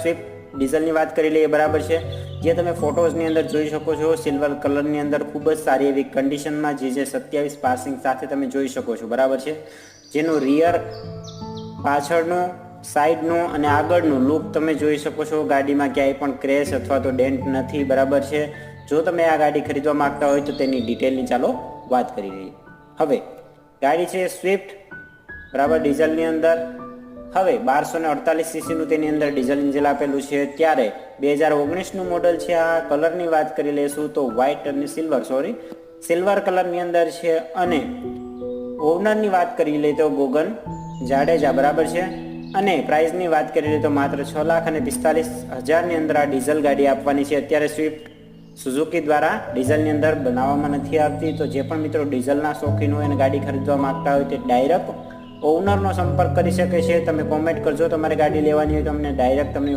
Swift ડીઝલની વાત કરી લઈએ, બરાબર છે, જે તમે ફોટોઝની અંદર જોઈ શકો છો, સિલ્વર કલરની અંદર ખૂબ જ સારી એવી કન્ડિશનમાં જે 27 પાસિંગ સાથે તમે જોઈ શકો છો, બરાબર છે, જેનું રિયર, પાછળનું, સાઈડનું અને આગળનું લુક તમે જોઈ શકો છો. ગાડીમાં ક્યાંય પણ ક્રેશ અથવા તો ડેન્ટ નથી, બરાબર છે. જો તમે આ ગાડી ખરીદવા માંગતા હોય તો તેની ડિટેલની ચાલો વાત કરી લઈએ. હવે ગાડી છે સ્વિફ્ટ, બરાબર, ડીઝલની અંદર. હવે 1248 સીસીનું તેની અંદર ડીઝલ ઇન્જિન આપેલું છે. ત્યારે 2019નું મોડલ છે. આ કલરની વાત કરી લઈશું તો વ્હાઇટ અને સિલ્વર કલરની અંદર છે. અને ઓનરની વાત કરી લઈએ તો ગોગન જાડેજા, બરાબર છે. અને પ્રાઇસની વાત કરી લઈએ તો માત્ર 6,45,000ની અંદર આ ડીઝલ ગાડી આપવાની છે. અત્યારે સ્વિફ્ટ સુઝુકી દ્વારા ડીઝલની અંદર બનાવવામાં નથી આવતી. તો જે પણ મિત્રો ડીઝલના શોખીન હોય અને ગાડી ખરીદવા માંગતા હોય તે ડાયરેક્ટ ઓનરનો સંપર્ક કરી શકે છે. તમે કોમેન્ટ કરજો તમારે ગાડી લેવાની હોય તો અમને ડાયરેક્ટ તમને